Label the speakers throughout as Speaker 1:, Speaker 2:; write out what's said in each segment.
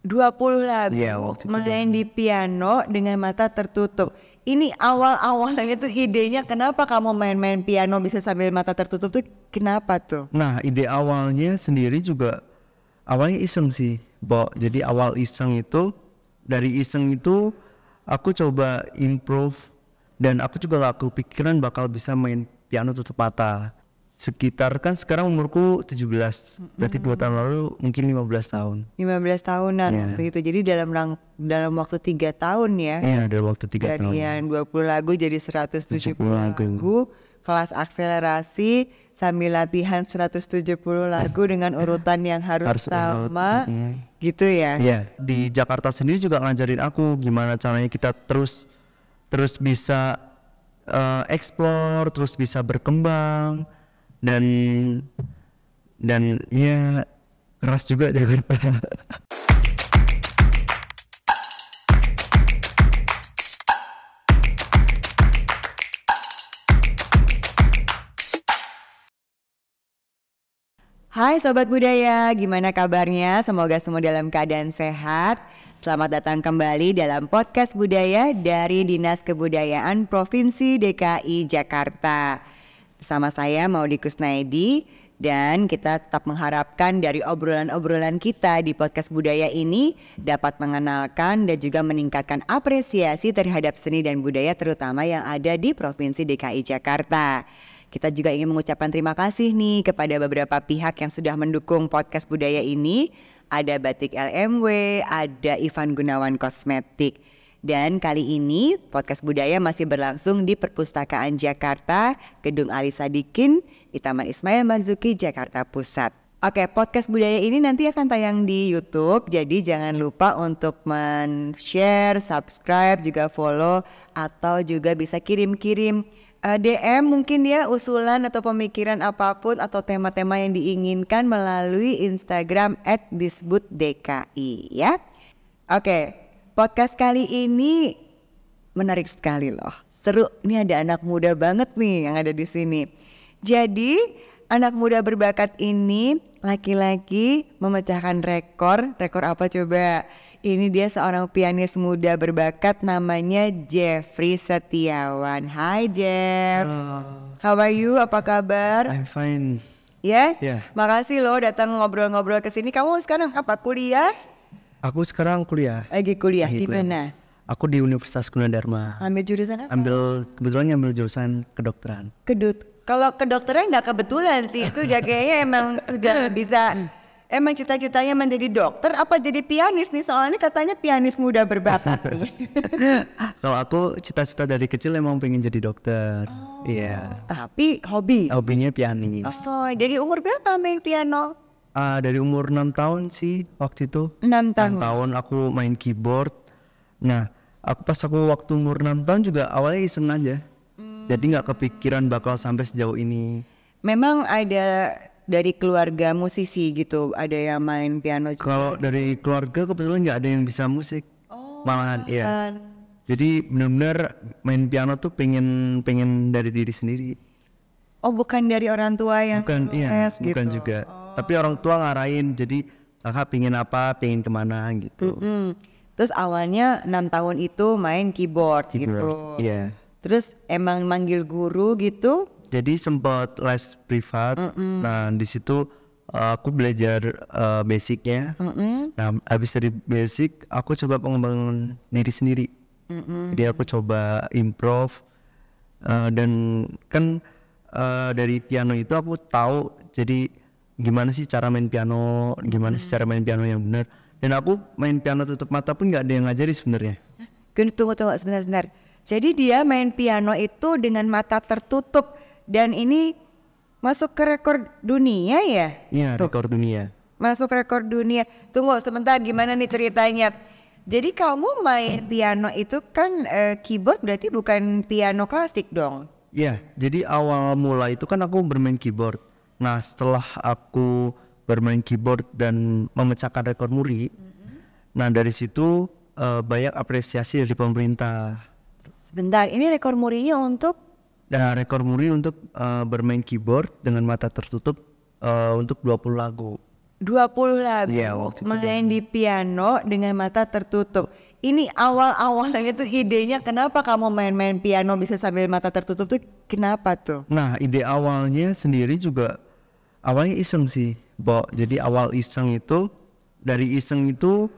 Speaker 1: 20 lagu
Speaker 2: Iya, waktu itu
Speaker 1: main di piano dengan mata tertutup. Ini awal-awalnya tuh idenya kenapa kamu main-main piano bisa sambil mata tertutup tuh kenapa tuh?
Speaker 2: Nah, ide awalnya sendiri juga awalnya iseng sih, Bo. Jadi awal iseng itu, dari iseng itu aku coba improve dan aku juga gak kepikiran bakal bisa main piano tutup mata. Sekitar kan sekarang umurku 17, berarti 2 tahun lalu mungkin 15 tahun.
Speaker 1: 15 tahunan waktu itu. Jadi dalam waktu 3 tahun ya.
Speaker 2: Iya, dalam waktu 3 tahun.
Speaker 1: Dari yang 20 lagu jadi 170 lagu. Kelas akselerasi sambil latihan 170 lagu dengan urutan yang harus sama. Gitu ya.
Speaker 2: Iya, di Jakarta sendiri juga ngajarin aku gimana caranya kita terus bisa explore, terus bisa berkembang dan ya keras juga Jakarta.
Speaker 1: Hai Sobat Budaya, gimana kabarnya? Semoga semua dalam keadaan sehat. Selamat datang kembali dalam podcast budaya dari Dinas Kebudayaan Provinsi DKI Jakarta. Bersama saya Maudy Kusnaedi dan kita tetap mengharapkan dari obrolan-obrolan kita di podcast budaya ini dapat mengenalkan dan juga meningkatkan apresiasi terhadap seni dan budaya terutama yang ada di Provinsi DKI Jakarta. Kita juga ingin mengucapkan terima kasih nih kepada beberapa pihak yang sudah mendukung podcast budaya ini. Ada Batik LMW, ada Ivan Gunawan Kosmetik. Dan kali ini podcast budaya masih berlangsung di Perpustakaan Jakarta, Gedung Ali Sadikin, di Taman Ismail Marzuki, Jakarta Pusat. Oke, podcast budaya ini nanti akan tayang di YouTube, jadi jangan lupa untuk share, subscribe, juga follow, atau juga bisa kirim-kirim DM mungkin ya usulan atau pemikiran apapun atau tema-tema yang diinginkan melalui Instagram @disbudDKI ya. Oke, podcast kali ini menarik sekali loh. Seru, ini ada anak muda banget nih yang ada di sini. Jadi anak muda berbakat ini laki-laki memecahkan rekor apa coba? Ini dia seorang pianis muda berbakat namanya Jeffrey Setiawan. Hai Jeff. How are you? Apa kabar?
Speaker 2: I'm fine.
Speaker 1: Ya?
Speaker 2: Yeah.
Speaker 1: Makasih loh datang ngobrol-ngobrol ke sini. Kamu sekarang apa? Kuliah?
Speaker 2: Aku sekarang kuliah.
Speaker 1: Lagi kuliah di mana?
Speaker 2: Aku di Universitas Gunadarma.
Speaker 1: Ambil jurusan apa?
Speaker 2: Kebetulan ngambil jurusan kedokteran.
Speaker 1: Kalau kedokteran nggak kebetulan sih, itu udah kayaknya emang sudah bisa. Emang cita-citanya menjadi dokter apa jadi pianis nih? Soalnya katanya pianis muda berbakat nih.
Speaker 2: Kalau aku cita-cita dari kecil emang pengen jadi dokter. Iya.
Speaker 1: Tapi hobi?
Speaker 2: Hobinya pianis.
Speaker 1: Oh, jadi umur berapa main piano?
Speaker 2: Dari umur 6 tahun sih waktu itu.
Speaker 1: 6 tahun?
Speaker 2: 6 tahun aku main keyboard. Nah, pas aku waktu umur 6 tahun juga awalnya iseng aja. Jadi gak kepikiran bakal sampai sejauh ini.
Speaker 1: Memang ada dari keluarga musisi gitu, ada yang main piano juga?
Speaker 2: Kalau dari keluarga kebetulan gak ada yang bisa musik. Malahan iya. Jadi benar-benar main piano tuh pengen dari diri sendiri.
Speaker 1: Oh, bukan dari orang tua yang
Speaker 2: bukan
Speaker 1: gitu.
Speaker 2: Bukan juga. Tapi orang tua ngarahin, jadi kakak pengen apa, pengen kemana gitu.
Speaker 1: Terus awalnya 6 tahun itu main keyboard gitu.
Speaker 2: Iya.
Speaker 1: Terus emang manggil guru gitu?
Speaker 2: Jadi sempat les privat. Nah di situ aku belajar basicnya. Nah habis dari basic aku coba pengembangan diri sendiri. Jadi aku coba improve dan kan dari piano itu aku tahu jadi gimana sih cara main piano, gimana sih cara main piano yang benar. Dan aku main piano tutup mata pun nggak ada yang ngajari sebenarnya.
Speaker 1: Tunggu sebentar. Jadi dia main piano itu dengan mata tertutup. Dan ini masuk ke rekor dunia ya?
Speaker 2: Iya, rekor dunia.
Speaker 1: Masuk rekor dunia. Tunggu sebentar, gimana nih ceritanya? Jadi kamu main piano itu kan keyboard berarti bukan piano klasik dong?
Speaker 2: Iya, jadi awal mula itu kan aku bermain keyboard. Nah setelah aku bermain keyboard dan memecahkan rekor muri, nah dari situ banyak apresiasi dari pemerintah.
Speaker 1: Sebentar, ini rekor murinya untuk?
Speaker 2: Dan rekor muri untuk bermain keyboard dengan mata tertutup untuk 20 lagu.
Speaker 1: 20 lagu
Speaker 2: Iya, waktu itu
Speaker 1: main di piano dengan mata tertutup. Ini awal-awalnya tuh idenya kenapa kamu main-main piano bisa sambil mata tertutup tuh kenapa tuh?
Speaker 2: Nah, ide awalnya sendiri juga awalnya iseng sih, Bo. Jadi awal iseng itu, dari iseng itu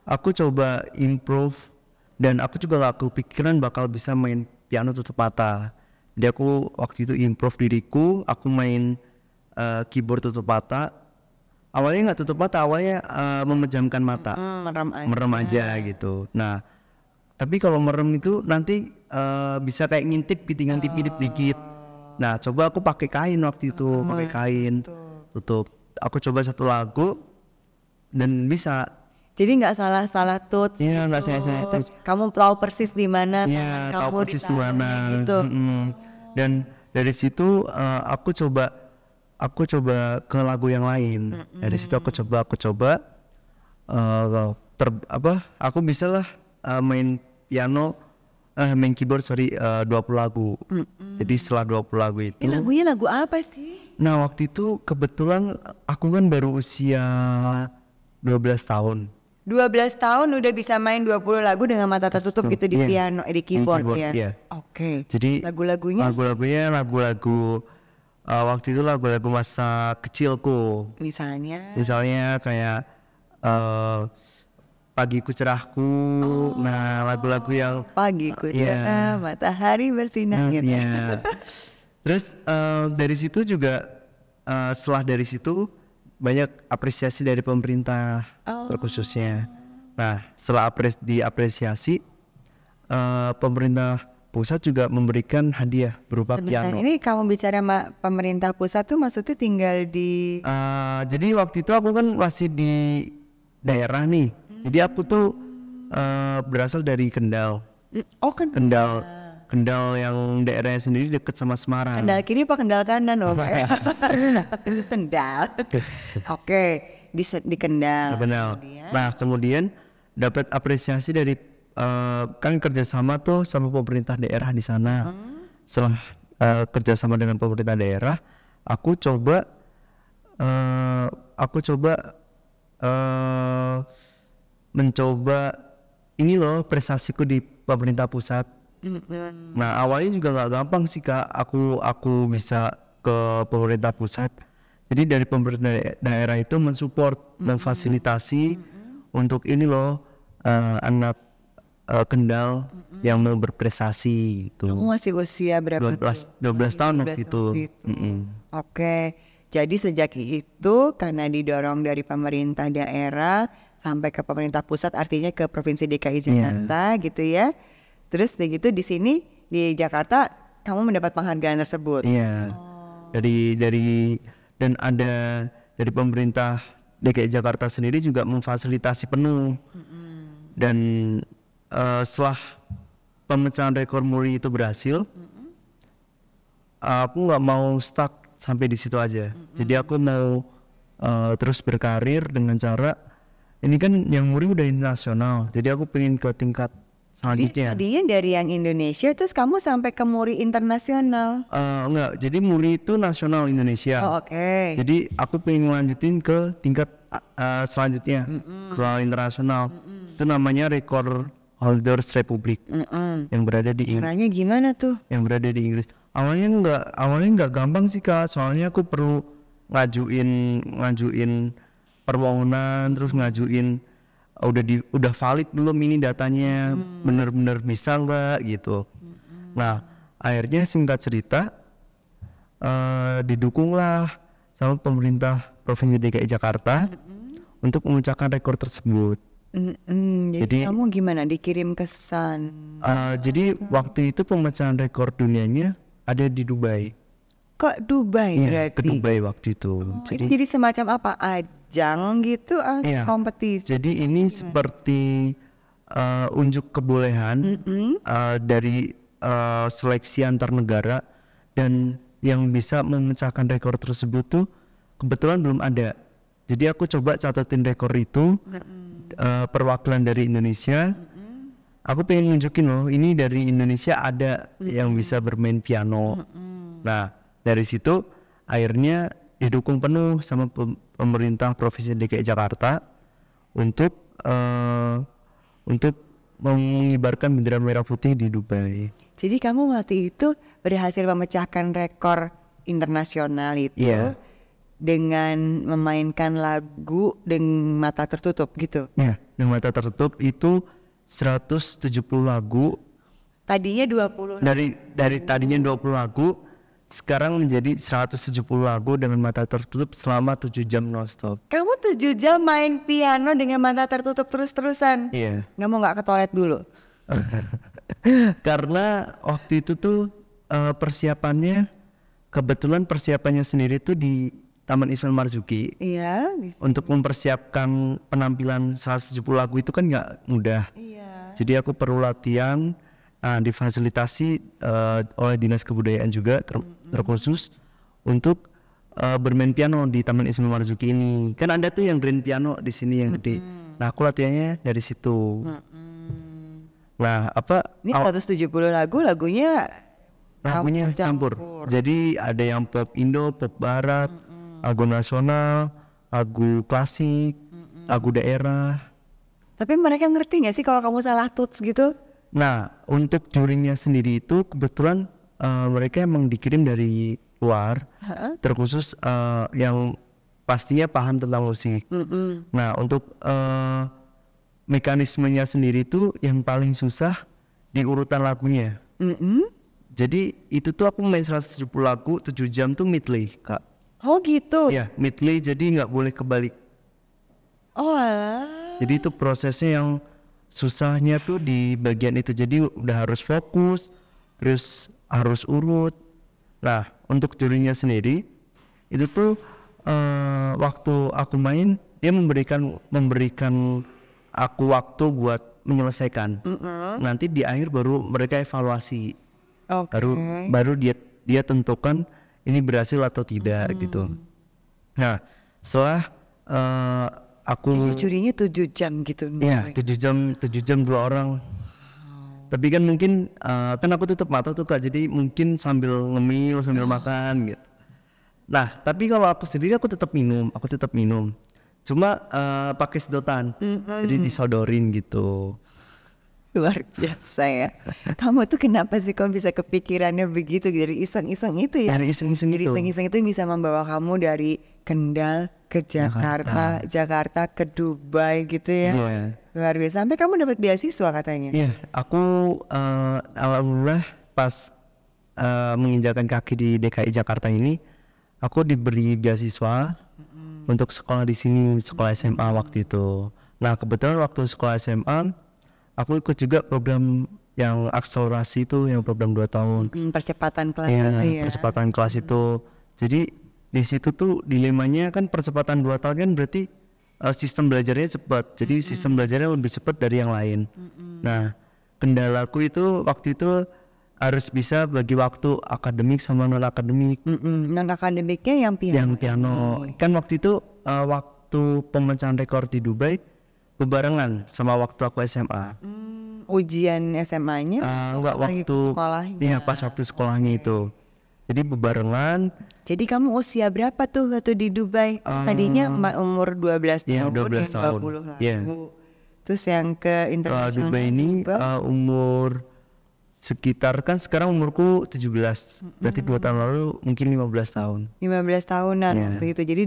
Speaker 2: aku coba improve dan aku juga gak kepikiran bakal bisa main piano tutup mata. Jadi aku waktu itu improve diriku, aku main keyboard tutup mata. Awalnya nggak tutup mata, awalnya memejamkan mata, merem aja gitu. Nah, tapi kalau merem itu nanti bisa kayak ngintip gitu, ngintip dikit. Nah, coba aku pakai kain waktu itu, pakai kain tutup. Aku coba satu lagu dan bisa.
Speaker 1: Jadi nggak salah tuts.
Speaker 2: Iya, nggak salah tuts.
Speaker 1: Kamu tahu persis di mana.
Speaker 2: Iya,
Speaker 1: kamu
Speaker 2: tahu persis di mana.
Speaker 1: Gitu.
Speaker 2: Dan dari situ aku coba ke lagu yang lain. Dari situ aku coba aku bisa lah main piano, main keyboard 20 lagu. Jadi setelah 20 lagu itu.
Speaker 1: Ini lagunya lagu apa sih?
Speaker 2: Nah, waktu itu kebetulan aku kan baru usia 12 tahun.
Speaker 1: 12 tahun udah bisa main 20 lagu dengan mata tertutup gitu di piano, di keyboard ya.
Speaker 2: Yeah.
Speaker 1: Oke.
Speaker 2: Jadi
Speaker 1: lagu-lagunya
Speaker 2: lagu-lagu waktu itu lagu-lagu masa kecilku. Misalnya kayak Pagiku Cerahku. Nah, lagu-lagu yang
Speaker 1: Pagiku cerah, matahari bersinar gitu.
Speaker 2: Terus dari situ juga setelah dari situ banyak apresiasi dari pemerintah terkhususnya. Nah, setelah diapresiasi pemerintah pusat juga memberikan hadiah berupa piano.
Speaker 1: Ini kamu bicara pemerintah pusat tuh maksudnya tinggal di
Speaker 2: jadi waktu itu aku kan masih di daerah nih. Jadi aku tuh berasal dari Kendal. Kendal yang daerahnya sendiri dekat sama Semarang.
Speaker 1: Kendal kiri apa Kendal kanan? Itu Sendal. Oke, di Kendal.
Speaker 2: Nah, kemudian dapat apresiasi dari kan kerjasama tuh sama pemerintah daerah di sana. Setelah kerjasama dengan pemerintah daerah, aku coba mencoba ini loh prestasiku di pemerintah pusat. Nah, awalnya juga nggak gampang sih Kak, aku bisa ke pemerintah pusat. Jadi dari pemerintah daerah itu mensupport dan fasilitasi untuk ini loh anak Kendal yang mau berprestasi gitu.
Speaker 1: Kamu masih usia berapa?
Speaker 2: 12 tahun waktu itu.
Speaker 1: Oke, jadi sejak itu karena didorong dari pemerintah daerah sampai ke pemerintah pusat, artinya ke Provinsi DKI Jakarta gitu ya. Terus begitu di sini di Jakarta kamu mendapat penghargaan tersebut.
Speaker 2: Iya. Dan ada dari pemerintah DKI Jakarta sendiri juga memfasilitasi penuh. Dan setelah pemecahan rekor muri itu berhasil, aku nggak mau stuck sampai di situ aja. Jadi aku mau terus berkarir dengan cara ini kan yang muri udah internasional. Jadi aku pengen ke tingkat selanjutnya.
Speaker 1: Tadinya dari yang Indonesia terus kamu sampai ke muri internasional?
Speaker 2: Enggak, jadi muri itu nasional Indonesia.
Speaker 1: Oke.
Speaker 2: Jadi aku pengen ngelanjutin ke tingkat selanjutnya, ke internasional. Itu namanya Record Holders Republic yang berada di Inggris.
Speaker 1: Caranya gimana tuh?
Speaker 2: Yang berada di Inggris. Awalnya nggak gampang sih Kak, soalnya aku perlu ngajuin permohonan, terus ngajuin udah valid belum ini datanya, bener-bener bisa nggak gitu. Nah, akhirnya singkat cerita didukunglah sama pemerintah Provinsi DKI Jakarta untuk memecahkan rekor tersebut.
Speaker 1: Jadi kamu gimana dikirim ke sana?
Speaker 2: Jadi waktu itu pemecahan rekor dunianya ada di Dubai.
Speaker 1: Kok Dubai berarti?
Speaker 2: Ke Dubai waktu itu.
Speaker 1: Jadi semacam apa? Ajang gitu kompetisi?
Speaker 2: Jadi ini seperti unjuk kebolehan dari seleksi antar negara, dan yang bisa memecahkan rekor tersebut tuh kebetulan belum ada. Jadi aku coba catatin rekor itu, perwakilan dari Indonesia. Aku pengen nunjukin loh, ini dari Indonesia ada yang bisa bermain piano. Nah, dari situ akhirnya didukung penuh sama pemerintah Provinsi DKI Jakarta untuk mengibarkan bendera merah putih di Dubai.
Speaker 1: Jadi kamu waktu itu berhasil memecahkan rekor internasional itu dengan memainkan lagu dengan mata tertutup gitu.
Speaker 2: Ya, dengan mata tertutup itu 170 lagu.
Speaker 1: Tadinya 20.
Speaker 2: Dari tadinya 20 lagu, sekarang menjadi 170 lagu dengan mata tertutup selama 7 jam nonstop.
Speaker 1: Kamu 7 jam main piano dengan mata tertutup terus-terusan?
Speaker 2: Iya.
Speaker 1: Nggak ke toilet dulu?
Speaker 2: Karena waktu itu tuh persiapannya, kebetulan persiapannya sendiri tuh di Taman Ismail Marzuki.
Speaker 1: Iya.
Speaker 2: Untuk mempersiapkan penampilan 170 lagu itu kan nggak mudah.
Speaker 1: Iya.
Speaker 2: Jadi aku perlu latihan, difasilitasi oleh Dinas Kebudayaan juga terkhusus untuk bermain piano di Taman Ismail Marzuki ini. Kan ada tuh yang grand piano di sini yang gede. Nah aku latihannya dari situ. Nah
Speaker 1: Ini 170 lagunya
Speaker 2: campur. Jadi ada yang pop Indo, pop Barat, lagu nasional, lagu klasik, lagu daerah.
Speaker 1: Tapi mereka ngerti nggak sih kalau kamu salah tuts gitu?
Speaker 2: Nah untuk jurinya sendiri itu kebetulan mereka emang dikirim dari luar, terkhusus yang pastinya paham tentang musik. Nah untuk mekanismenya sendiri itu yang paling susah di urutan lagunya. Jadi itu tuh aku main 170 lagu 7 jam tuh medley, Kak.
Speaker 1: Oh gitu?
Speaker 2: Ya medley, jadi nggak boleh kebalik.
Speaker 1: Oh alah.
Speaker 2: Jadi itu prosesnya yang susahnya tuh di bagian itu. Jadi udah harus fokus, terus harus urut. Nah untuk jurinya sendiri itu tuh waktu aku main dia memberikan aku waktu buat menyelesaikan. Nanti di akhir baru mereka evaluasi. Baru dia tentukan ini berhasil atau tidak gitu. Nah setelah aku
Speaker 1: jurinya 7 jam gitu.
Speaker 2: Ya 7 jam 2 orang. Tapi kan mungkin kan aku tutup mata tuh Kak, jadi mungkin sambil ngemil sambil makan gitu. Nah tapi kalau aku sendiri aku tetap minum. Cuma pakai sedotan, jadi disodorin gitu.
Speaker 1: Luar biasa ya. Kamu tuh kenapa sih kok bisa kepikirannya begitu dari iseng-iseng itu ya?
Speaker 2: Dari iseng-iseng itu.
Speaker 1: Iseng-iseng itu bisa membawa kamu dari Kendal ke Jakarta ke Dubai gitu ya. Luar biasa. Sampai kamu dapat beasiswa katanya.
Speaker 2: Iya, aku alhamdulillah pas menginjakan kaki di DKI Jakarta ini, aku diberi beasiswa untuk sekolah di sini, sekolah SMA waktu itu. Nah kebetulan waktu sekolah SMA aku ikut juga program yang akselerasi itu, yang program 2 tahun.
Speaker 1: Percepatan kelas
Speaker 2: ya,
Speaker 1: itu ya.
Speaker 2: Percepatan kelas itu. Jadi di situ tuh dilemanya kan percepatan 2 tahun kan berarti sistem belajarnya cepat. Jadi sistem belajarnya lebih cepat dari yang lain. Nah kendalaku itu waktu itu harus bisa bagi waktu akademik sama non akademik.
Speaker 1: Non akademiknya yang piano.
Speaker 2: Yang piano. Kan waktu itu waktu pemecahan rekor di Dubai bebarengan sama waktu aku SMA.
Speaker 1: Ujian SMA-nya?
Speaker 2: Enggak, waktu sekolahnya. Iya pas waktu sekolahnya itu. Jadi bebarengan.
Speaker 1: Jadi kamu usia berapa tuh waktu di Dubai? Tadinya umur 12 tahun.
Speaker 2: Iya 12 tahun. Iya.
Speaker 1: Terus yang ke internasional
Speaker 2: Dubai ini umur sekitar, kan sekarang umurku 17. Berarti 2 tahun lalu mungkin 15 tahun. 15
Speaker 1: tahunan waktu itu. Jadi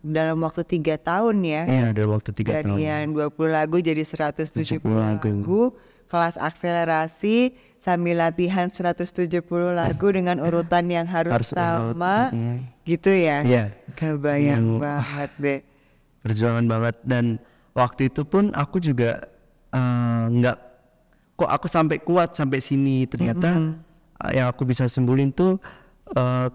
Speaker 1: dalam waktu 3 tahun ya.
Speaker 2: Iya, dalam waktu 3 tahun.
Speaker 1: Dari yang 20 lagu jadi 170 lagu. Kelas akselerasi sambil latihan 170 lagu dengan urutan yang harus sama. Gitu ya.
Speaker 2: Iya.
Speaker 1: Kebayang banget deh.
Speaker 2: Perjuangan banget, dan waktu itu pun aku juga nggak kok aku sampai kuat sampai sini, ternyata yang aku bisa sembuhin tuh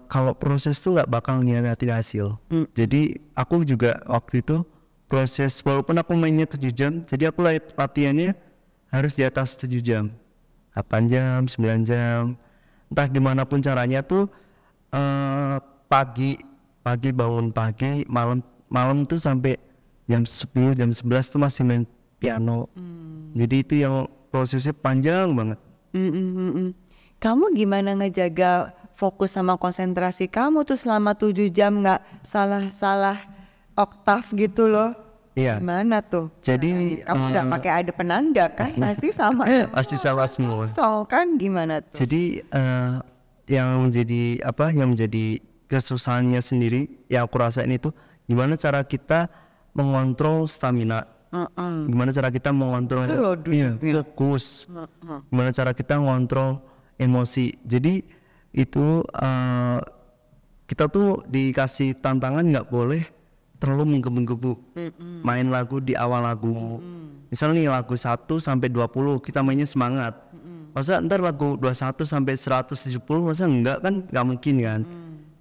Speaker 2: kalau proses tuh nggak bakal nyianati hasil. Jadi aku juga waktu itu proses, walaupun aku mainnya 7 jam, jadi aku latihannya harus di atas 7 jam, 8 jam, 9 jam, entah gimana pun caranya tuh. Pagi bangun pagi, malam tuh sampai jam 10 jam 11 tuh masih main piano. Jadi itu yang prosesnya panjang banget.
Speaker 1: Kamu gimana ngejaga fokus sama konsentrasi kamu tuh selama 7 jam nggak salah-salah oktav gitu loh.
Speaker 2: Iya.
Speaker 1: Gimana tuh?
Speaker 2: Jadi
Speaker 1: Kamu nggak pakai ada penanda kan? Pasti sama.
Speaker 2: pasti sama semua.
Speaker 1: So kan gimana tuh?
Speaker 2: Jadi yang menjadi kesusahannya sendiri yang aku rasain itu gimana cara kita mengontrol stamina. Gimana cara kita mengontrol fokus. Gimana cara kita mengontrol emosi. Jadi itu kita tuh dikasih tantangan nggak boleh terlalu menggebu-gebu. Main lagu di awal lagu. Misalnya nih lagu 1 sampai 20 kita mainnya semangat. Masa ntar lagu 21 sampai 170 masa enggak kan? Nggak mungkin kan.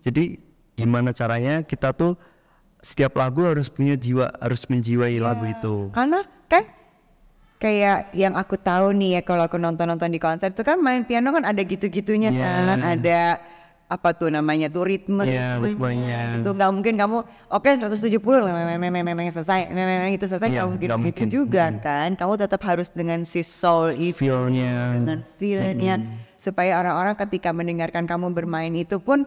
Speaker 2: Jadi gimana caranya kita tuh setiap lagu harus punya jiwa, harus menjiwai lagu itu.
Speaker 1: Karena kan kayak yang aku tahu nih ya kalau aku nonton di konser itu kan main piano kan ada gitu-gitunya kan, ada apa tuh namanya tuh ritme.
Speaker 2: Ritmenya.
Speaker 1: Itu nggak mungkin kamu oke 170 selesai, itu selesai nggak mungkin gitu juga kan. Kamu tetap harus dengan si soul itu, dengan feel-nya supaya orang-orang ketika mendengarkan kamu bermain itu pun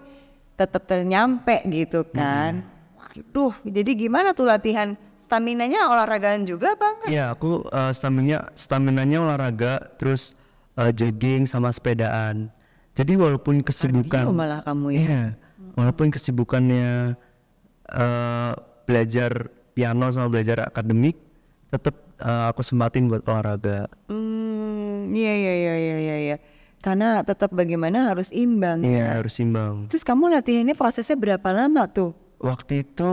Speaker 1: tetap ternyampe gitu kan. Waduh, jadi gimana tuh latihan? Staminanya olahragaan juga apa enggak?
Speaker 2: Iya, aku staminanya olahraga, terus jogging sama sepedaan. Jadi walaupun kesibukan,
Speaker 1: malah kamu ya.
Speaker 2: Iya, walaupun kesibukannya belajar piano sama belajar akademik, tetap aku sempatin buat olahraga.
Speaker 1: Iya. Karena tetap bagaimana harus imbang.
Speaker 2: Iya, harus imbang.
Speaker 1: Terus kamu latihannya prosesnya berapa lama tuh?
Speaker 2: Waktu itu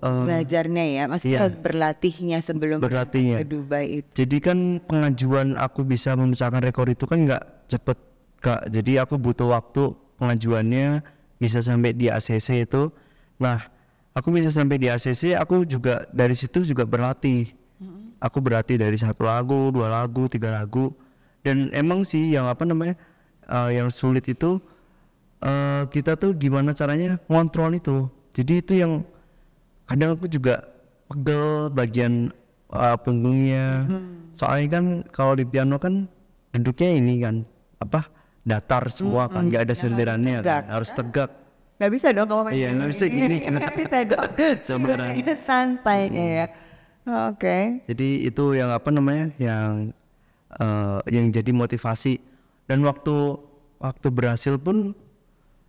Speaker 1: Belajarnya ya, maksudnya berlatihnya sebelum ke Dubai itu.
Speaker 2: Jadi kan pengajuan aku bisa memecahkan rekor itu kan nggak cepet Kak. Jadi aku butuh waktu pengajuannya bisa sampai di ACC itu. Nah, aku bisa sampai di ACC, aku juga dari situ juga berlatih. Aku berlatih dari 1 lagu, 2 lagu, 3 lagu. Dan emang sih yang yang sulit itu kita tuh gimana caranya ngontrol itu. Jadi itu yang kadang aku juga pegel bagian punggungnya. Soalnya kan kalau di piano kan duduknya ini kan datar semua kan, nggak ada senderannya kan, harus tegak.
Speaker 1: Nggak bisa dong kalau main.
Speaker 2: Iya, nggak bisa gini.
Speaker 1: Nggak bisa dong.
Speaker 2: Sebenarnya
Speaker 1: santai ya. Oke.
Speaker 2: Jadi itu yang yang jadi motivasi. Dan waktu berhasil pun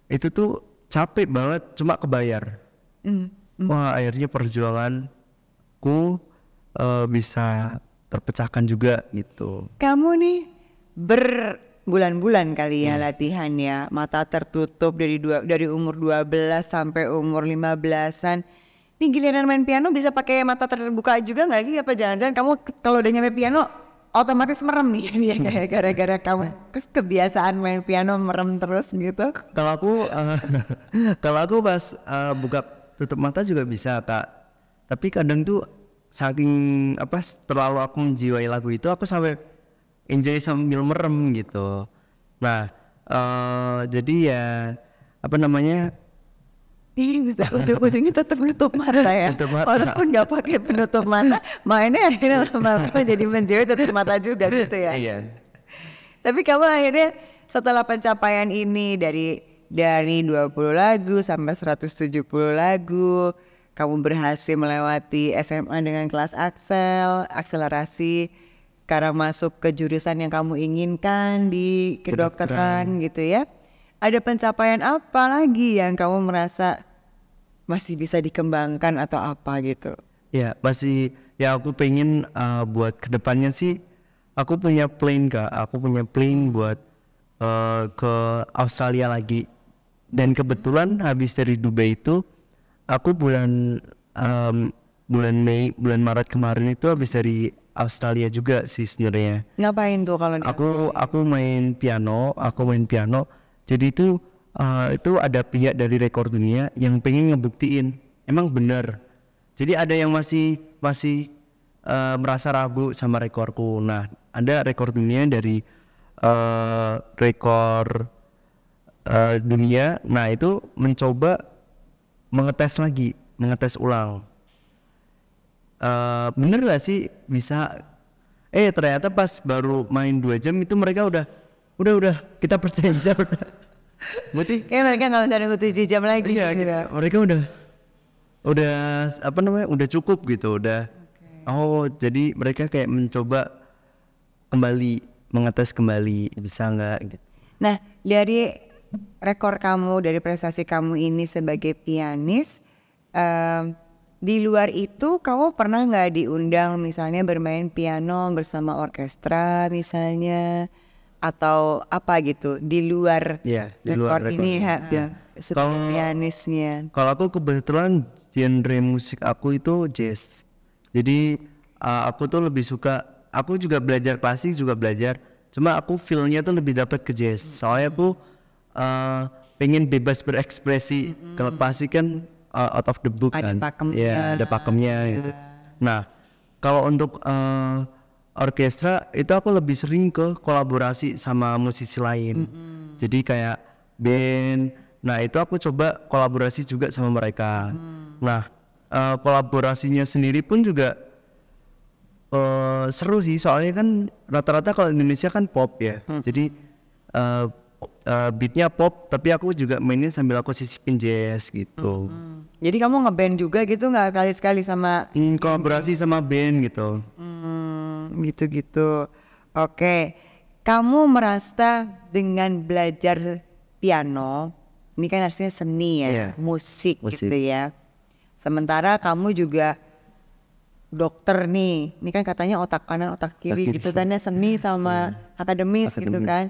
Speaker 2: itu tuh capek banget, cuma kebayar. Wah, akhirnya perjuanganku bisa terpecahkan juga gitu.
Speaker 1: Kamu nih berbulan-bulan kali ya latihannya, mata tertutup dari umur 12 sampai umur 15-an. Nih giliran main piano bisa pakai mata terbuka juga nggak sih? Apa jangan-jangan kamu kalau udah nyampe piano otomatis merem nih kayak gara-gara kamu kebiasaan main piano merem terus gitu?
Speaker 2: Kalau aku pas buka tutup mata juga bisa Kak. Tapi kadang tuh saking terlalu aku menjiwai lagu itu, aku sampai enjoy sambil merem gitu. Nah jadi ya
Speaker 1: ini bisa ujung-ujungnya tetap menutup mata ya. Walaupun nggak pakai penutup mata, mainnya akhirnya lama-lama jadi menjauh tutup mata juga gitu ya.
Speaker 2: Iya.
Speaker 1: Tapi kamu akhirnya setelah pencapaian ini dari 20 lagu sampai 170 lagu, kamu berhasil melewati SMA dengan kelas akselerasi, sekarang masuk ke jurusan yang kamu inginkan di kedokteran gitu ya. Ada pencapaian apa lagi yang kamu merasa masih bisa dikembangkan atau apa gitu?
Speaker 2: Ya masih, ya aku pengen buat kedepannya sih, aku punya plan Kak, buat ke Australia lagi. Dan kebetulan habis dari Dubai itu, aku bulan Maret kemarin itu habis dari Australia juga sih sebenarnya.
Speaker 1: Ngapain tuh kalau
Speaker 2: aku main piano. Jadi itu ada pihak dari rekor dunia yang pengen ngebuktiin emang bener. Jadi ada yang masih merasa ragu sama rekorku. Nah, ada rekor dunia dari rekor dunia. Nah, itu mencoba mengetes ulang. Bener gak sih bisa? Ternyata pas baru main 2 jam itu mereka udah kita percaya. Jadi
Speaker 1: Kayak mereka nggak usah nunggu 7 jam lagi.
Speaker 2: iya,
Speaker 1: gitu.
Speaker 2: mereka udah apa namanya, udah cukup gitu, udah. Oh, jadi mereka kayak mencoba kembali, mengetes kembali bisa nggak gitu.
Speaker 1: Nah, dari rekor kamu, dari prestasi kamu ini sebagai pianis, di luar itu kamu pernah nggak diundang misalnya bermain piano bersama orkestra misalnya, atau apa gitu di luar
Speaker 2: Iya, di
Speaker 1: rekor
Speaker 2: luar
Speaker 1: ini
Speaker 2: rekor. Iya.
Speaker 1: sebagai
Speaker 2: Kalau-
Speaker 1: pianisnya?
Speaker 2: Kalau aku kebetulan genre musik aku itu jazz. Jadi aku tuh lebih suka, aku juga belajar klasik juga belajar. Cuma aku feel-nya tuh lebih dapat ke jazz. Soalnya aku pengen bebas berekspresi. Kalau klasik kan out of the book
Speaker 1: Ada
Speaker 2: kan.
Speaker 1: pakemnya.
Speaker 2: Ya, ada pakemnya gitu. Nah, kalau untuk orkestra itu aku lebih sering ke kolaborasi sama musisi lain. Jadi kayak band. Nah, itu aku coba kolaborasi juga sama mereka. Nah, kolaborasinya sendiri pun juga seru sih, soalnya kan rata-rata kalau Indonesia kan pop ya. Jadi beatnya pop, tapi aku juga mainin sambil aku sisipin jazz gitu.
Speaker 1: Jadi kamu ngeband juga gitu nggak kali-sekali sama
Speaker 2: Kolaborasi sama band gitu.
Speaker 1: gitu-gitu? Oke, kamu merasa dengan belajar piano, ini kan artinya seni ya,
Speaker 2: Iya,
Speaker 1: musik
Speaker 2: musik.
Speaker 1: gitu ya. Sementara kamu juga dokter nih, ini kan katanya otak kanan otak kiri
Speaker 2: Otak kiri.
Speaker 1: gitu kan ya, seni sama akademis gitu
Speaker 2: Akademis.
Speaker 1: kan.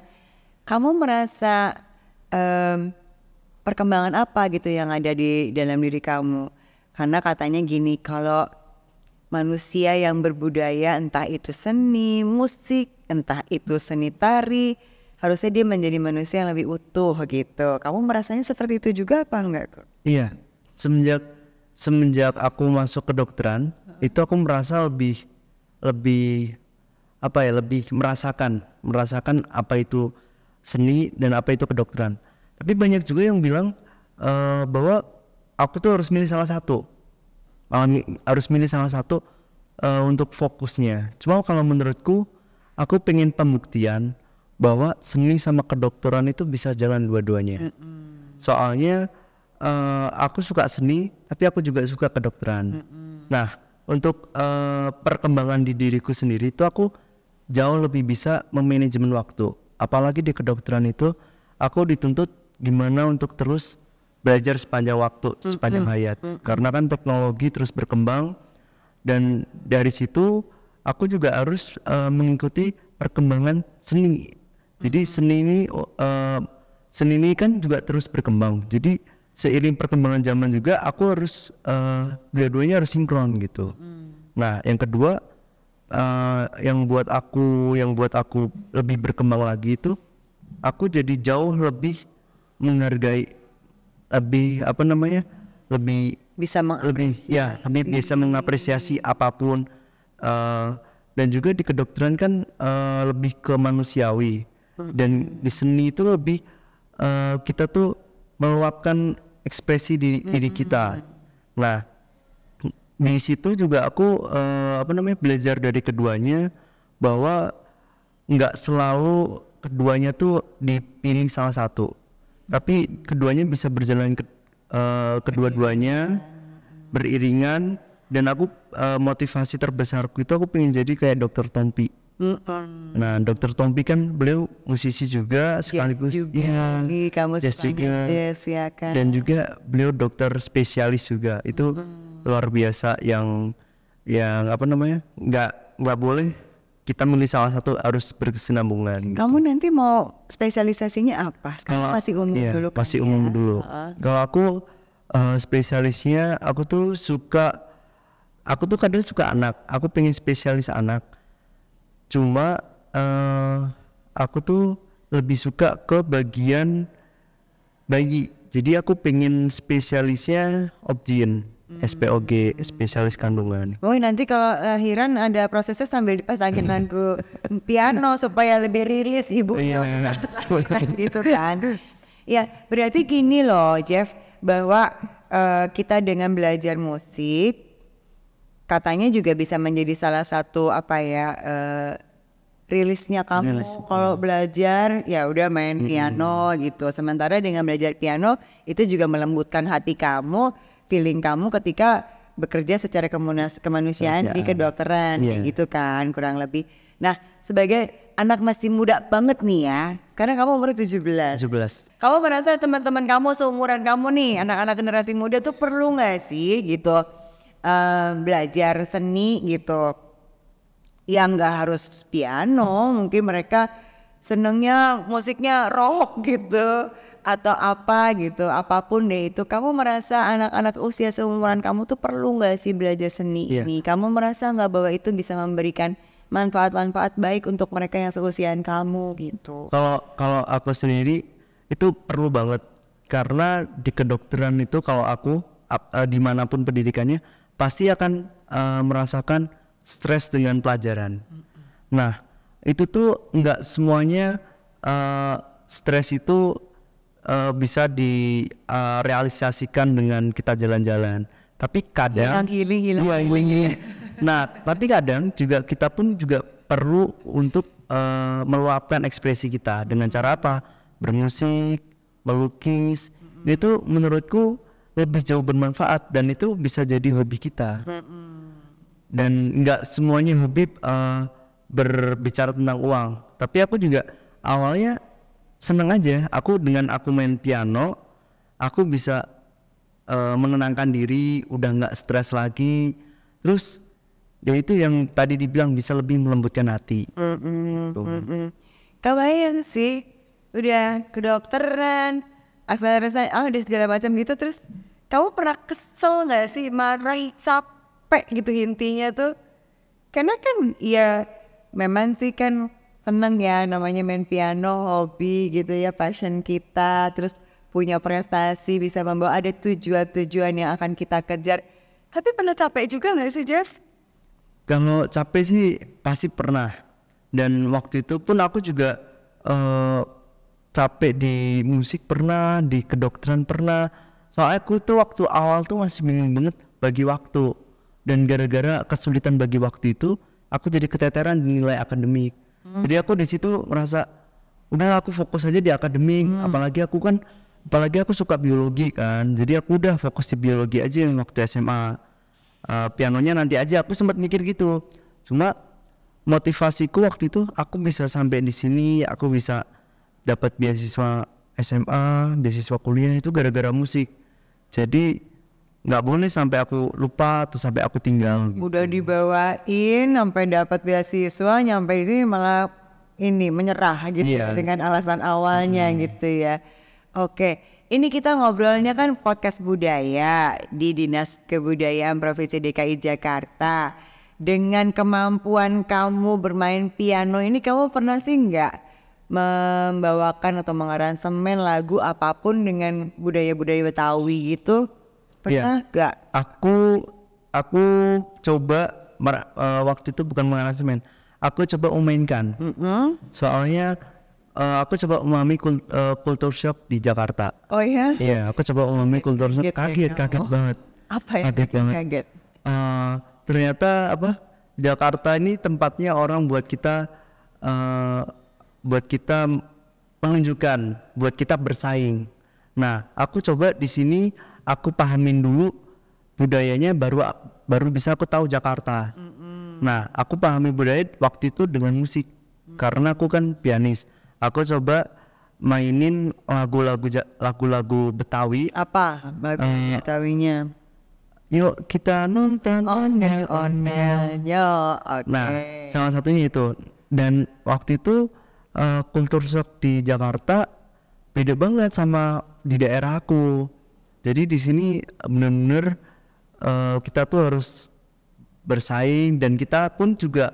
Speaker 1: Kamu merasa perkembangan apa gitu yang ada di dalam diri kamu? Karena katanya gini, kalau manusia yang berbudaya, entah itu seni, musik, entah itu seni tari, harusnya dia menjadi manusia yang lebih utuh gitu. Kamu merasanya seperti itu juga apa enggak?
Speaker 2: Iya, semenjak aku masuk ke kedokteran, itu aku merasa lebih apa ya, lebih merasakan apa itu seni dan apa itu kedokteran. Tapi banyak juga yang bilang bahwa aku tuh harus milih salah satu, untuk fokusnya. Cuma kalau menurutku, aku pengen pembuktian bahwa seni sama kedokteran itu bisa jalan dua-duanya. Soalnya aku suka seni, tapi aku juga suka kedokteran. Nah, untuk perkembangan di diriku sendiri itu aku jauh lebih bisa memanajemen waktu. Apalagi di kedokteran itu aku dituntut gimana untuk terus belajar sepanjang waktu, sepanjang hayat. Karena kan teknologi terus berkembang, dan dari situ aku juga harus mengikuti perkembangan seni. Jadi seni ini kan juga terus berkembang. Jadi seiring perkembangan zaman juga aku harus dua-duanya harus sinkron gitu. Nah, yang kedua yang buat aku lebih berkembang lagi itu, aku jadi jauh lebih menghargai, lebih
Speaker 1: Bisa
Speaker 2: bisa mengapresiasi apapun. Dan juga di kedokteran kan lebih ke manusiawi, dan di seni itu lebih kita tuh meluapkan ekspresi diri kita. Nah, di situ juga aku belajar dari keduanya, bahwa nggak selalu keduanya tuh dipilih salah satu, tapi keduanya bisa berjalan kedua-duanya beriringan. Dan aku motivasi terbesarku itu aku pengen jadi kayak Dr. Tompi. Nah, Dr. Tompi kan beliau musisi juga sekaligus
Speaker 1: kamu
Speaker 2: jazz juga,
Speaker 1: jazz ya kan.
Speaker 2: dan juga beliau dokter spesialis juga. Itu luar biasa, yang nggak boleh kita milih salah satu, harus berkesinambungan.
Speaker 1: Kamu nanti mau spesialisasinya apa? Sekarang masih umum dulu kan?
Speaker 2: Masih umum dulu. Kalau aku spesialisnya, aku tuh kadang suka anak. Aku pengen spesialis anak. Cuma aku tuh lebih suka ke bagian bayi. Jadi aku pengen spesialisnya obgyn, SPOG, spesialis kandungan.
Speaker 1: Oh, nanti kalau lahiran ada prosesnya sambil dipasangin lagu piano supaya lebih rilis ibu. Gitu kan. Ya, berarti gini loh Jeff, bahwa kita dengan belajar musik katanya juga bisa menjadi salah satu rilisnya kamu. Kalau belajar ya udah main piano gitu. Sementara dengan belajar piano itu juga melembutkan hati kamu, feeling kamu ketika bekerja secara kemanusiaan di kedokteran kayak gitu kan kurang lebih. Nah, sebagai anak masih muda banget nih ya. Sekarang kamu umur 17. Kamu merasa teman-teman kamu seumuran kamu nih, anak-anak generasi muda tuh perlu nggak sih gitu belajar seni gitu? Yang nggak harus piano, mungkin mereka senengnya musiknya rock gitu atau apa gitu, apapun deh itu. Kamu merasa anak-anak usia seumuran kamu tuh perlu nggak sih belajar seni ini? Kamu merasa nggak bahwa itu bisa memberikan manfaat-manfaat baik untuk mereka yang seusiaan kamu gitu?
Speaker 2: Kalau aku sendiri itu perlu banget, karena di kedokteran itu kalau aku dimanapun pendidikannya pasti akan merasakan stres dengan pelajaran. Nah itu tuh nggak semuanya stres itu bisa direalisasikan dengan kita jalan-jalan, tapi kadang healing. Nah tapi kadang juga kita pun juga perlu untuk meluapkan ekspresi kita dengan cara apa? Bermusik, melukis. Itu menurutku lebih jauh bermanfaat dan itu bisa jadi hobi kita. Dan nggak semuanya hobi berbicara tentang uang. Tapi aku juga awalnya seneng aja. Aku main piano, aku bisa menenangkan diri, udah nggak stres lagi. Terus ya itu yang tadi dibilang bisa lebih melembutkan hati.
Speaker 1: Kebayang sih, udah kedokteran, akselerasi, udah segala macam gitu. Terus kamu pernah kesel nggak sih, marah, capek gitu intinya tuh? Karena kan ya memang sih kan seneng ya namanya main piano, hobi gitu ya, passion kita. Terus punya prestasi, bisa membawa ada tujuan-tujuan yang akan kita kejar. Tapi pernah capek juga nggak sih Jeff?
Speaker 2: Kalau capek sih pasti pernah, dan waktu itu pun aku juga capek di musik pernah, di kedokteran pernah. Soalnya aku tuh waktu awal tuh masih bingung banget bagi waktu, dan gara-gara kesulitan bagi waktu itu aku jadi keteteran di nilai akademik. Jadi aku di situ merasa udah aku fokus aja di akademik, apalagi aku suka biologi kan, jadi aku udah fokus di biologi aja yang waktu SMA. Pianonya nanti aja, aku sempat mikir gitu. Cuma motivasiku waktu itu aku bisa sampai di sini, aku bisa dapat beasiswa SMA, beasiswa kuliah itu gara-gara musik. Jadi nggak boleh sampai aku lupa atau sampai aku tinggal gitu.
Speaker 1: Udah dibawain sampai dapat beasiswa, nyampe di sini malah ini menyerah gitu dengan alasan awalnya gitu ya. Oke, ini kita ngobrolnya kan podcast budaya di Dinas Kebudayaan Provinsi DKI Jakarta. Dengan kemampuan kamu bermain piano ini, kamu pernah sih nggak membawakan atau mengaransemen lagu apapun dengan budaya-budaya Betawi gitu? Pernah nggak?
Speaker 2: Aku coba waktu itu bukan mengaransemen, aku coba memainkan. Soalnya aku coba memahami kultur shock di Jakarta.
Speaker 1: Oh ya?
Speaker 2: Iya, aku coba memahami kultur shock, kaget banget.
Speaker 1: Apa ya? Kaget.
Speaker 2: Ternyata Jakarta ini tempatnya orang buat kita menunjukkan, buat kita bersaing. Nah, aku coba di sini aku pahamin dulu budayanya, baru bisa aku tahu Jakarta. Nah, aku pahami budaya waktu itu dengan musik, karena aku kan pianis. Aku coba mainin lagu-lagu Betawi.
Speaker 1: Apa lagu Betawinya?
Speaker 2: Yuk kita nonton onel.
Speaker 1: Yo, okay.
Speaker 2: Nah, salah satunya itu. Dan waktu itu kultur shock di Jakarta beda banget sama di daerah aku. Jadi di sini benar-benar kita tuh harus bersaing, dan kita pun juga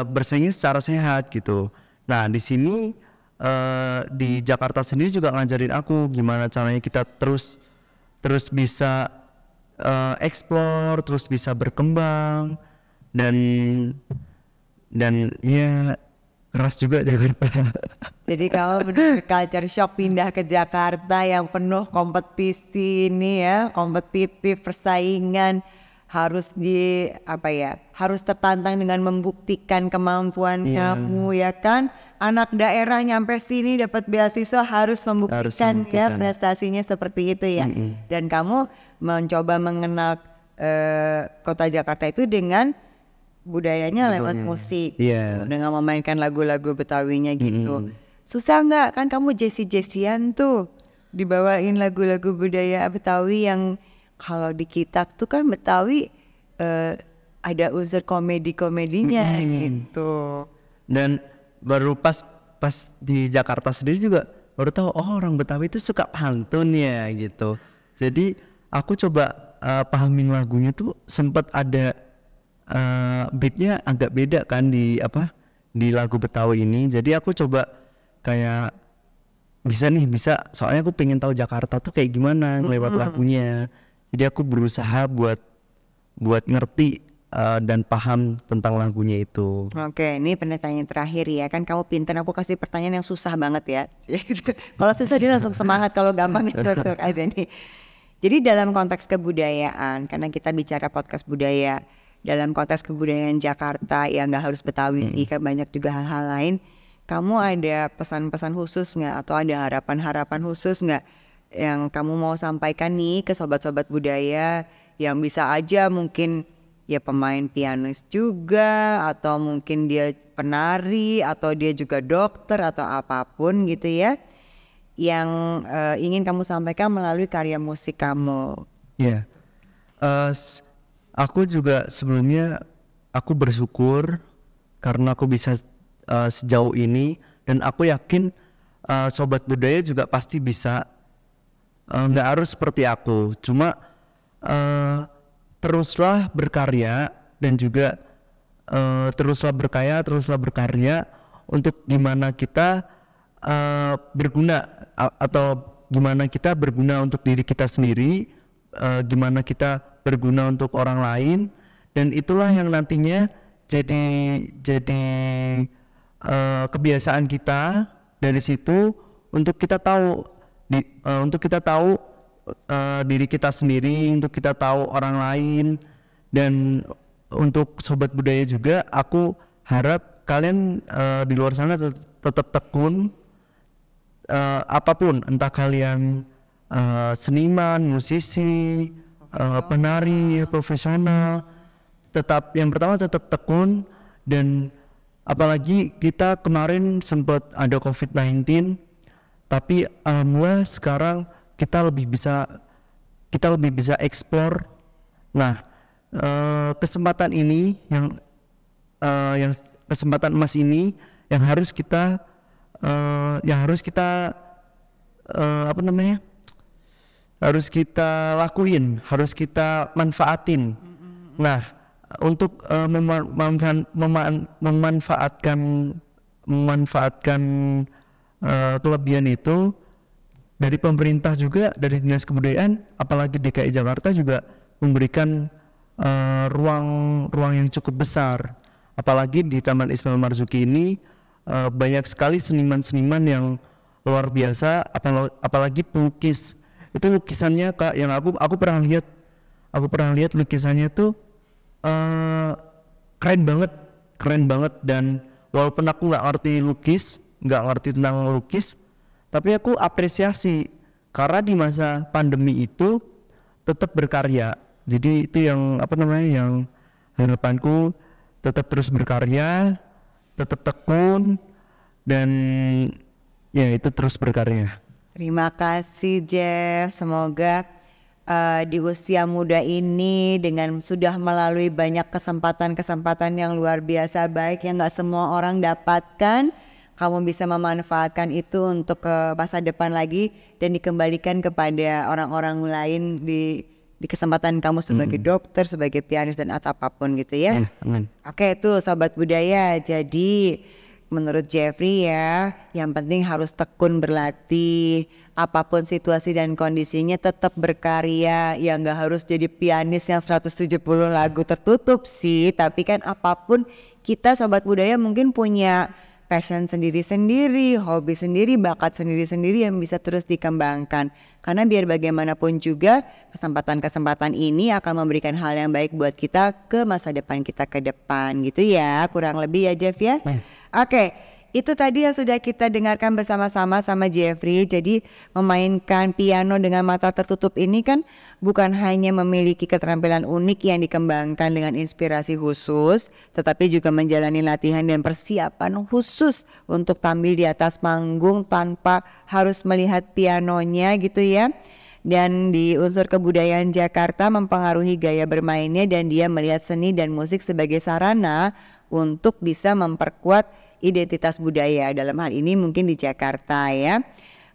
Speaker 2: bersaingnya secara sehat gitu. Nah di sini di Jakarta sendiri juga ngajarin aku gimana caranya kita terus bisa explore, terus bisa berkembang, dan ya keras juga Jakarta.
Speaker 1: Jadi kamu benar culture shock pindah ke Jakarta yang penuh kompetisi ini ya, kompetitif, persaingan, harus harus tertantang dengan membuktikan kemampuan kamu ya kan. Anak daerah nyampe sini dapat beasiswa harus membuktikan ya prestasinya seperti itu ya. Dan kamu mencoba mengenal kota Jakarta itu dengan budayanya lewat musik, dengan memainkan lagu-lagu Betawinya gitu. Susah nggak kan kamu Jessian tuh dibawain lagu-lagu budaya Betawi yang kalau di kita tuh kan Betawi ada unsur komedinya gitu.
Speaker 2: Dan baru pas di Jakarta sendiri juga baru tahu orang Betawi itu suka pantun ya gitu. Jadi aku coba pahamin lagunya tuh sempat ada beatnya agak beda kan di lagu Betawi ini. Jadi aku coba kayak bisa soalnya aku pengen tahu Jakarta tuh kayak gimana lewat lagunya. Jadi aku berusaha buat ngerti dan paham tentang lagunya itu.
Speaker 1: Oke, ini pertanyaan terakhir ya. Kan kamu pintar, aku kasih pertanyaan yang susah banget ya. Kalau susah dia langsung semangat, kalau gampang sok aja nih. Jadi dalam konteks kebudayaan, karena kita bicara podcast budaya, dalam konteks kebudayaan Jakarta yang nggak harus Betawi sih, kan banyak juga hal-hal lain. Kamu ada pesan-pesan khusus nggak atau ada harapan-harapan khusus nggak yang kamu mau sampaikan nih ke sobat-sobat budaya yang bisa aja mungkin ya pemain pianis juga, atau mungkin dia penari, atau dia juga dokter atau apapun gitu ya, yang ingin kamu sampaikan melalui karya musik kamu.
Speaker 2: Ya, aku juga sebelumnya aku bersyukur karena aku bisa sejauh ini, dan aku yakin sobat budaya juga pasti bisa. Nggak harus seperti aku, cuma teruslah berkarya dan juga teruslah berkarya untuk gimana kita berguna atau gimana kita berguna untuk diri kita sendiri, gimana kita berguna untuk orang lain, dan itulah yang nantinya jadi kebiasaan kita. Dari situ untuk kita tahu diri kita sendiri, untuk kita tahu orang lain. Dan untuk sobat budaya juga, aku harap kalian di luar sana tetap tekun, apapun, entah kalian seniman, musisi, penari, profesional, yang pertama tetap tekun. Dan apalagi kita kemarin sempat ada COVID-19, tapi alhamdulillah sekarang kita lebih bisa explore. Nah, kesempatan ini yang kesempatan emas ini yang harus kita harus kita lakuin, harus kita manfaatin. Nah, untuk memanfaatkan kelebihan itu dari pemerintah juga, dari Dinas Kebudayaan, apalagi DKI Jakarta juga memberikan ruang yang cukup besar. Apalagi di Taman Ismail Marzuki ini banyak sekali seniman-seniman yang luar biasa, apalagi pelukis. Itu lukisannya Kak, yang aku pernah lihat lukisannya tuh keren banget. Dan walaupun aku nggak ngerti tentang lukis, tapi aku apresiasi karena di masa pandemi itu tetap berkarya. Jadi itu yang yang harapanku, tetap terus berkarya, tetap tekun, dan ya itu terus berkarya.
Speaker 1: Terima kasih Jeff, semoga di usia muda ini dengan sudah melalui banyak kesempatan yang luar biasa baik yang gak semua orang dapatkan, kamu bisa memanfaatkan itu untuk ke masa depan lagi dan dikembalikan kepada orang-orang lain di kesempatan kamu sebagai dokter, sebagai pianis dan apapun gitu ya. Oke, tuh sobat budaya, jadi menurut Jeffrey ya, yang penting harus tekun berlatih, apapun situasi dan kondisinya tetap berkarya. Ya nggak harus jadi pianis yang 170 lagu tertutup sih, tapi kan apapun kita sobat budaya mungkin punya passion sendiri-sendiri, hobi sendiri, bakat sendiri-sendiri yang bisa terus dikembangkan. Karena biar bagaimanapun juga kesempatan-kesempatan ini akan memberikan hal yang baik buat kita ke masa depan kita ke depan gitu ya, kurang lebih ya Jeff ya. Oke. Itu tadi yang sudah kita dengarkan bersama-sama sama Jeffrey. Jadi memainkan piano dengan mata tertutup ini kan bukan hanya memiliki keterampilan unik yang dikembangkan dengan inspirasi khusus, tetapi juga menjalani latihan dan persiapan khusus untuk tampil di atas panggung tanpa harus melihat pianonya gitu ya. Dan di unsur kebudayaan Jakarta mempengaruhi gaya bermainnya dan dia melihat seni dan musik sebagai sarana untuk bisa memperkuat identitas budaya, dalam hal ini mungkin di Jakarta ya.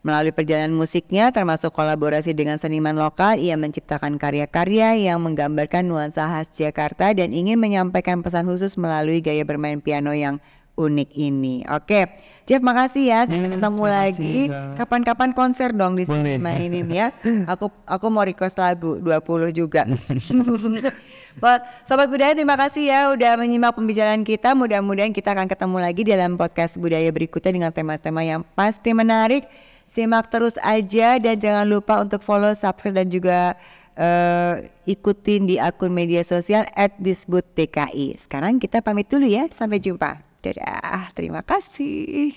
Speaker 1: Melalui perjalanan musiknya termasuk kolaborasi dengan seniman lokal, ia menciptakan karya-karya yang menggambarkan nuansa khas Jakarta dan ingin menyampaikan pesan khusus melalui gaya bermain piano yang unik ini. Oke, Jeff makasih ya, sampai ketemu lagi. Kapan-kapan konser dong di sini mainin ya. Aku mau request lagu 20 juga. Sobat Budaya, terima kasih ya udah menyimak pembicaraan kita. Mudah-mudahan kita akan ketemu lagi dalam podcast Budaya berikutnya dengan tema-tema yang pasti menarik. Simak terus aja dan jangan lupa untuk follow, subscribe dan juga ikutin di akun media sosial @disbud_dki. Sekarang kita pamit dulu ya, sampai jumpa. Dadah, terima kasih.